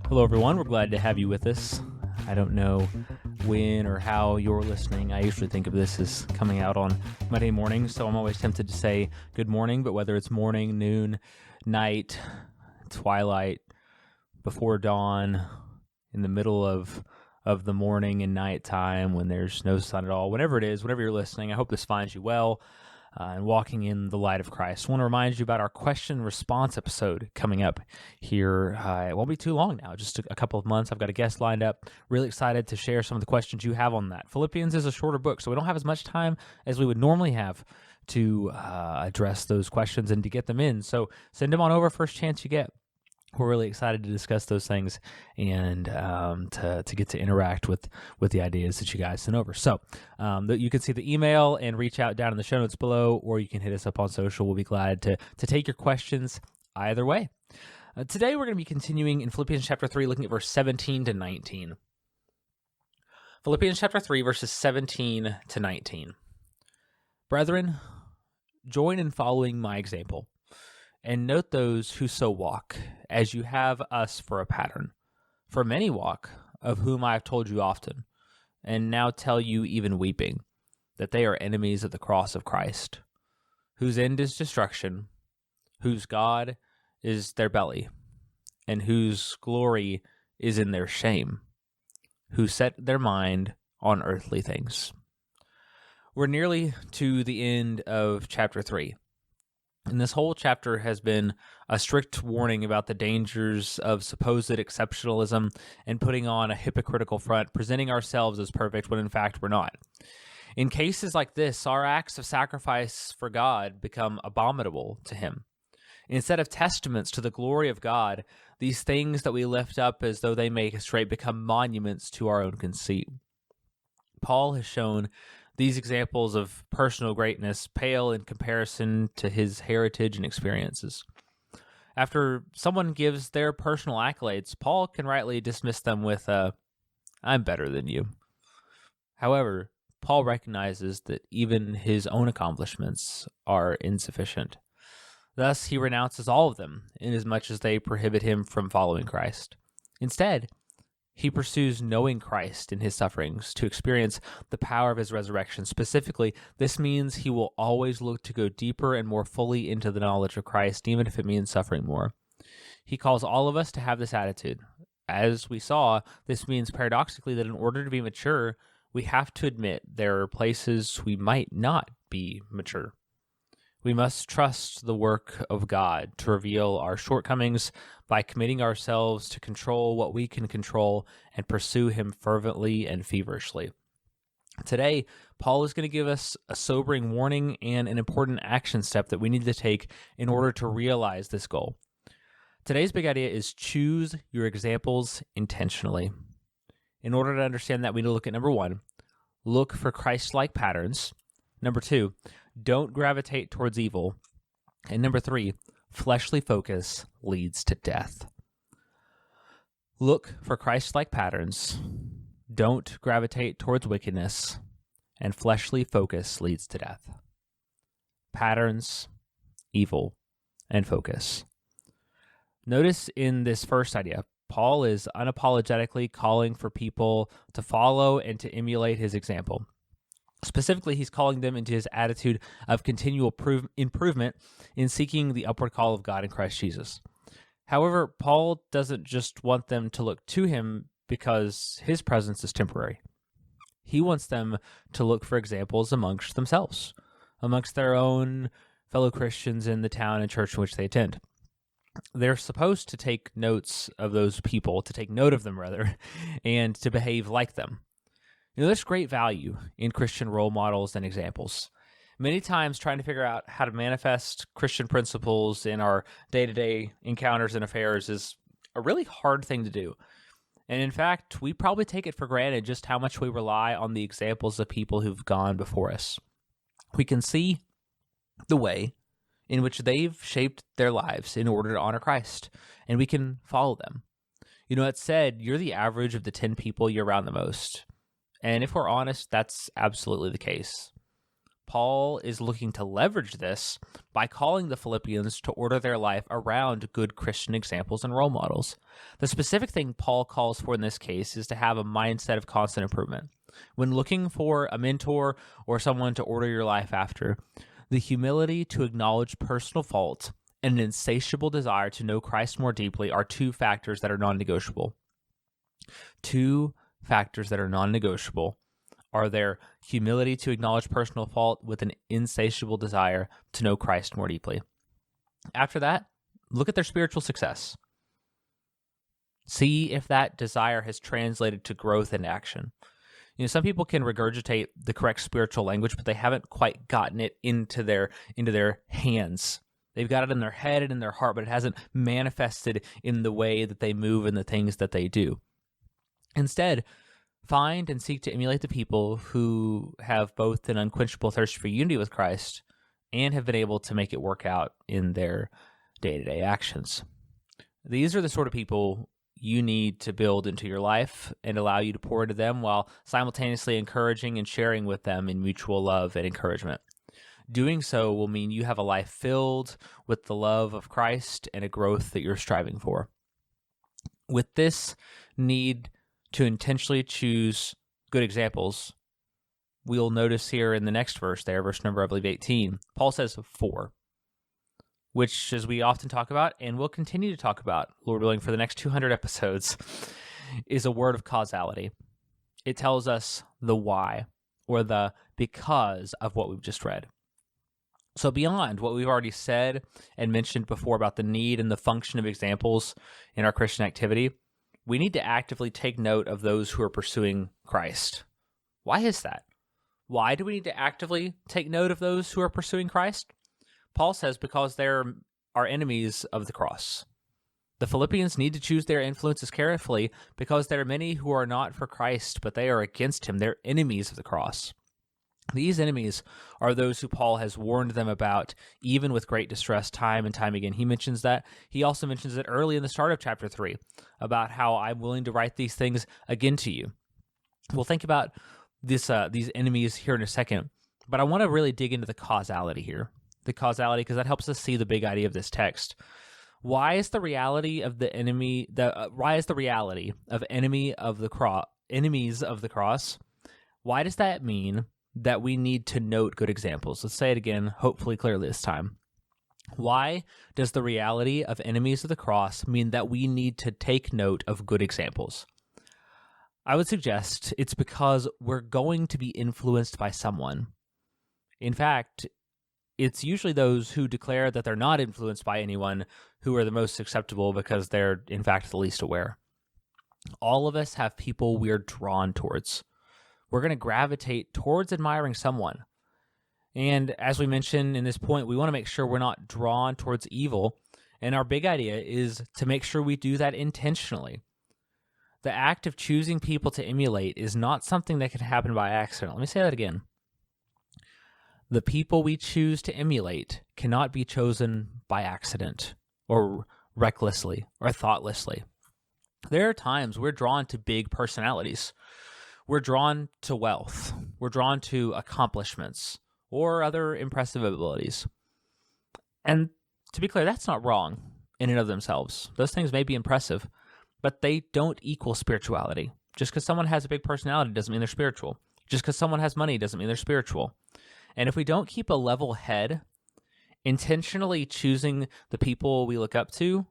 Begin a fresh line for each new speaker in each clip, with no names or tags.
Hello, everyone. We're glad to have you with us. I don't know when or how you're listening. I usually think of this as coming out on Monday morning, so I'm always tempted to say good morning, but whether it's morning, noon, night, twilight, before dawn, in the middle of the morning and night time when there's no sun at all, whatever it is, whenever you're listening, I hope this finds you well and walking in the light of Christ. I want to remind you about our question and response episode coming up here. It won't be too long now, just a couple of months. I've got a guest lined up. Really excited to share some of the questions you have on that. Philippians is a shorter book, so we don't have as much time as we would normally have to address those questions and to get them in. So send them on over first chance you get. We're really excited to discuss those things and to get to interact with the ideas that you guys send over. So you can see the email and reach out down in the show notes below, or you can hit us up on social. We'll be glad to take your questions either way. Today we're going to be continuing in Philippians chapter 3, looking at verse 17 to 19. Philippians chapter 3, verses 17 to 19. Brethren, join in following my example, and note those who so walk, as you have us for a pattern. For many walk, of whom I have told you often, and now tell you even weeping, that they are enemies of the cross of Christ, whose end is destruction, whose God is their belly, and whose glory is in their shame, who set their mind on earthly things. We're nearly to the end of chapter 3. And this whole chapter has been a strict warning about the dangers of supposed exceptionalism and putting on a hypocritical front, presenting ourselves as perfect when in fact we're not. In cases like this, our acts of sacrifice for God become abominable to Him. Instead of testaments to the glory of God, these things that we lift up as though they make us straight become monuments to our own conceit. Paul has shown these examples of personal greatness pale in comparison to his heritage and experiences. After someone gives their personal accolades, Paul can rightly dismiss them with, I'm better than you. However, Paul recognizes that even his own accomplishments are insufficient. Thus, he renounces all of them, inasmuch as they prohibit him from following Christ. Instead, he pursues knowing Christ in his sufferings to experience the power of his resurrection. Specifically, this means he will always look to go deeper and more fully into the knowledge of Christ, even if it means suffering more. He calls all of us to have this attitude. As we saw, this means paradoxically that in order to be mature, we have to admit there are places we might not be mature. We must trust the work of God to reveal our shortcomings by committing ourselves to control what we can control and pursue Him fervently and feverishly. Today, Paul is going to give us a sobering warning and an important action step that we need to take in order to realize this goal. Today's big idea is choose your examples intentionally. In order to understand that, we need to look at number 1, look for Christ-like patterns. Number 2, don't gravitate towards evil. And number 3, fleshly focus leads to death. Look for Christ-like patterns. Don't gravitate towards wickedness. And fleshly focus leads to death. Patterns, evil, and focus. Notice in this first idea, Paul is unapologetically calling for people to follow and to emulate his example. Specifically, he's calling them into his attitude of continual improvement in seeking the upward call of God in Christ Jesus. However, Paul doesn't just want them to look to him because his presence is temporary. He wants them to look for examples amongst themselves, amongst their own fellow Christians in the town and church in which they attend. They're supposed to take notes of those people, to take note of them rather, and to behave like them. There's great value in Christian role models and examples. Many times trying to figure out how to manifest Christian principles in our day-to-day encounters and affairs is a really hard thing to do. And in fact, we probably take it for granted just how much we rely on the examples of people who've gone before us. We can see the way in which they've shaped their lives in order to honor Christ, and we can follow them. It's said, you're the average of the 10 people you're around the most. And if we're honest, that's absolutely the case. Paul is looking to leverage this by calling the Philippians to order their life around good Christian examples and role models. The specific thing Paul calls for in this case is to have a mindset of constant improvement. When looking for a mentor or someone to order your life after, the humility to acknowledge personal fault and an insatiable desire to know Christ more deeply are two factors that are non-negotiable. Two factors that are non-negotiable are their humility to acknowledge personal fault with an insatiable desire to know Christ more deeply. After that, look at their spiritual success. See if that desire has translated to growth and action. Some people can regurgitate the correct spiritual language, but they haven't quite gotten it into their hands. They've got it in their head and in their heart, but it hasn't manifested in the way that they move and the things that they do. Instead, find and seek to emulate the people who have both an unquenchable thirst for unity with Christ and have been able to make it work out in their day-to-day actions. These are the sort of people you need to build into your life and allow you to pour into them while simultaneously encouraging and sharing with them in mutual love and encouragement. Doing so will mean you have a life filled with the love of Christ and a growth that you're striving for. With this need to intentionally choose good examples, we'll notice here in the next verse there, verse number, I believe, 18, Paul says 4, which, as we often talk about, and we'll continue to talk about, Lord willing, for the next 200 episodes, is a word of causality. It tells us the why, or the because of what we've just read. So beyond what we've already said and mentioned before about the need and the function of examples in our Christian activity, we need to actively take note of those who are pursuing Christ. Why is that? Why do we need to actively take note of those who are pursuing Christ? Paul says because they're our enemies of the cross. The Philippians need to choose their influences carefully because there are many who are not for Christ, but they are against him. They're enemies of the cross. These enemies are those who Paul has warned them about, even with great distress, time and time again. He mentions that. He also mentions it early in the start of chapter 3, about how I'm willing to write these things again to you. We'll think about these enemies here in a second, but I want to really dig into the causality here. The causality, because that helps us see the big idea of this text. Why is the reality of the enemy? Why is the reality of enemies of the cross? Why does that mean that we need to note good examples? Let's say it again, hopefully clearly this time. Why does the reality of enemies of the cross mean that we need to take note of good examples? I would suggest it's because we're going to be influenced by someone. In fact, it's usually those who declare that they're not influenced by anyone who are the most acceptable because they're, in fact, the least aware. All of us have people we're drawn towards. We're going to gravitate towards admiring someone. And as we mentioned in this point, we want to make sure we're not drawn towards evil. And our big idea is to make sure we do that intentionally. The act of choosing people to emulate is not something that can happen by accident. Let me say that again. The people we choose to emulate cannot be chosen by accident or recklessly or thoughtlessly. There are times we're drawn to big personalities. We're drawn to wealth. We're drawn to accomplishments or other impressive abilities. And to be clear, that's not wrong in and of themselves. Those things may be impressive, but they don't equal spirituality. Just because someone has a big personality doesn't mean they're spiritual. Just because someone has money doesn't mean they're spiritual. And if we don't keep a level head, intentionally choosing the people we look up to,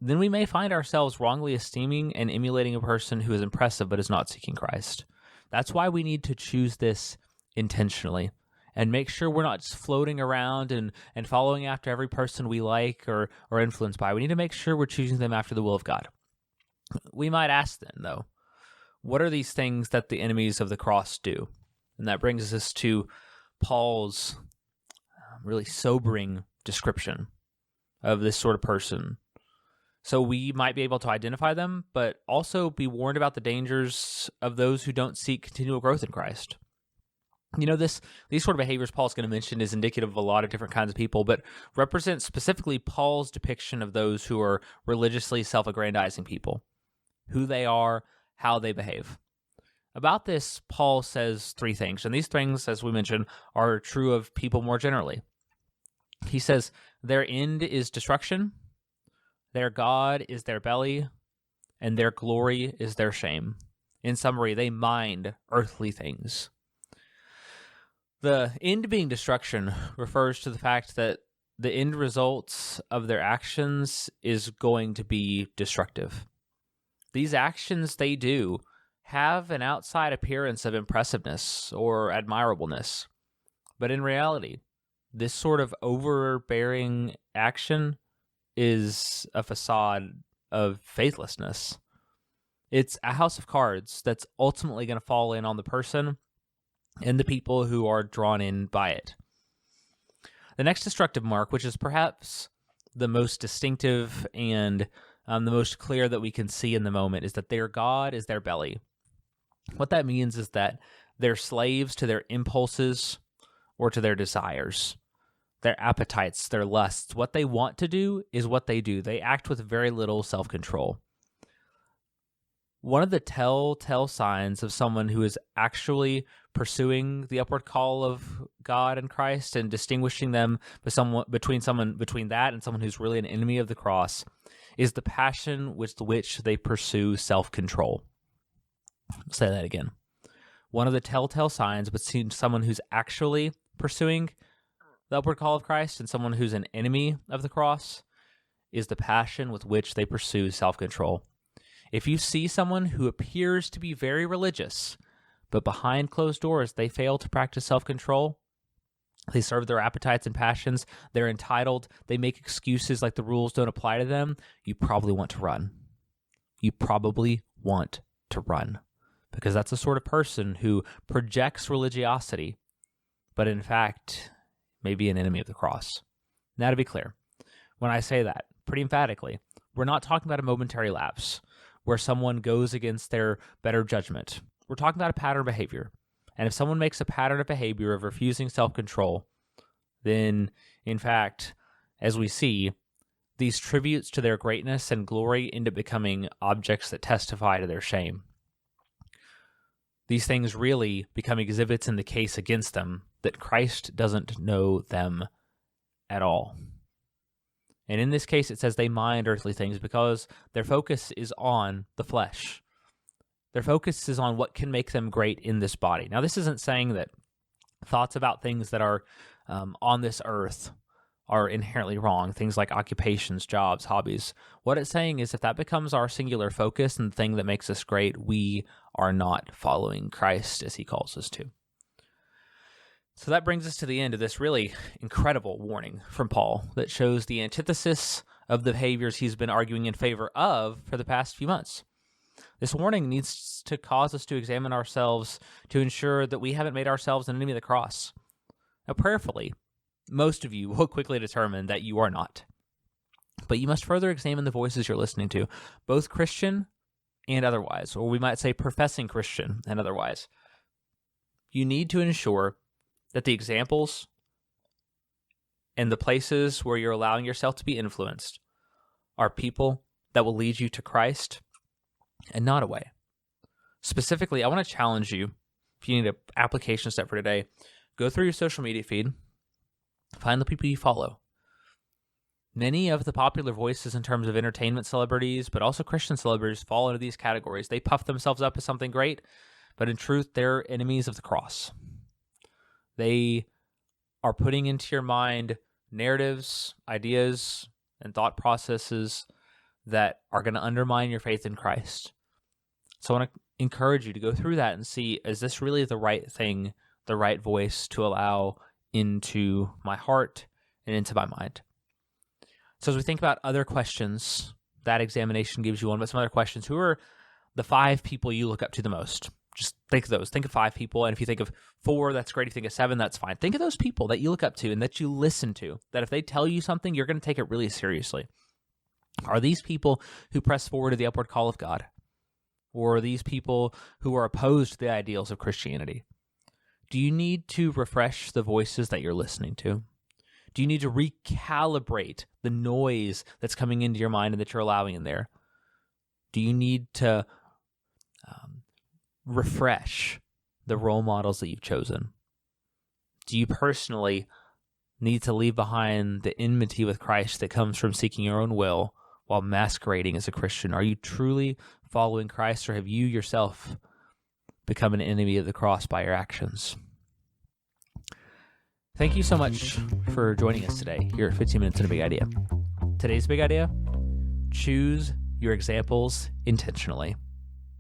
then we may find ourselves wrongly esteeming and emulating a person who is impressive but is not seeking Christ. That's why we need to choose this intentionally and make sure we're not just floating around and following after every person we like or influenced by. We need to make sure we're choosing them after the will of God. We might ask then, though, what are these things that the enemies of the cross do? And that brings us to Paul's really sobering description of this sort of person. So we might be able to identify them, but also be warned about the dangers of those who don't seek continual growth in Christ. These sort of behaviors Paul's going to mention is indicative of a lot of different kinds of people, but represent specifically Paul's depiction of those who are religiously self-aggrandizing people, who they are, how they behave. About this, Paul says three things, and these things, as we mentioned, are true of people more generally. He says their end is destruction, their God is their belly, and their glory is their shame. In summary, they mind earthly things. The end being destruction refers to the fact that the end results of their actions is going to be destructive. These actions they do have an outside appearance of impressiveness or admirableness, but in reality, this sort of overbearing action is a facade of faithlessness. It's a house of cards that's ultimately going to fall in on the person and the people who are drawn in by it. The next destructive mark, which is perhaps the most distinctive and the most clear that we can see in the moment, is that their God is their belly. What that means is that they're slaves to their impulses or to their desires, their appetites, their lusts. What they want to do is what they do. They act with very little self-control. One of the telltale signs of someone who is actually pursuing the upward call of God and Christ and distinguishing them between that and someone who's really an enemy of the cross is the passion with which they pursue self-control. I'll say that again. One of the telltale signs between someone who's actually pursuing the upward call of Christ and someone who's an enemy of the cross is the passion with which they pursue self-control. If you see someone who appears to be very religious, but behind closed doors they fail to practice self-control, they serve their appetites and passions, they're entitled, they make excuses like the rules don't apply to them, you probably want to run. You probably want to run. Because that's the sort of person who projects religiosity, but in fact may be an enemy of the cross. Now, to be clear, when I say that, pretty emphatically, we're not talking about a momentary lapse where someone goes against their better judgment. We're talking about a pattern of behavior. And if someone makes a pattern of behavior of refusing self-control, then, in fact, as we see, these tributes to their greatness and glory end up becoming objects that testify to their shame. These things really become exhibits in the case against them that Christ doesn't know them at all. And in this case, it says they mind earthly things because their focus is on the flesh. Their focus is on what can make them great in this body. Now, this isn't saying that thoughts about things that are on this earth are inherently wrong, things like occupations, jobs, hobbies. What it's saying is if that becomes our singular focus and the thing that makes us great, we are not following Christ as he calls us to. So that brings us to the end of this really incredible warning from Paul that shows the antithesis of the behaviors he's been arguing in favor of for the past few months. This warning needs to cause us to examine ourselves to ensure that we haven't made ourselves an enemy of the cross. Now, prayerfully, most of you will quickly determine that you are not. But you must further examine the voices you're listening to, both Christian and otherwise, or we might say professing Christian and otherwise. You need to ensure that the examples and the places where you're allowing yourself to be influenced are people that will lead you to Christ and not away. Specifically, I want to challenge you, if you need an application step for today, go through your social media feed, find the people you follow. Many of the popular voices in terms of entertainment celebrities, but also Christian celebrities, fall into these categories. They puff themselves up as something great, but in truth, they're enemies of the cross. They are putting into your mind narratives, ideas, and thought processes that are going to undermine your faith in Christ. So I want to encourage you to go through that and see, is this really the right thing, the right voice to allow into my heart and into my mind? So as we think about other questions, that examination gives you one, but some other questions. Who are the 5 people you look up to the most? Just think of those. Think of 5 people, and if you think of 4, that's great. If you think of 7, that's fine. Think of those people that you look up to and that you listen to, that if they tell you something, you're going to take it really seriously. Are these people who press forward to the upward call of God? Or are these people who are opposed to the ideals of Christianity? Do you need to refresh the voices that you're listening to? Do you need to recalibrate the noise that's coming into your mind and that you're allowing in there? Do you need to refresh the role models that you've chosen? Do you personally need to leave behind the enmity with Christ that comes from seeking your own will while masquerading as a Christian? Are you truly following Christ, or have you yourself become an enemy of the cross by your actions? Thank you so much for joining us today here at 15 Minutes in a Big Idea. Today's big idea: choose your examples intentionally.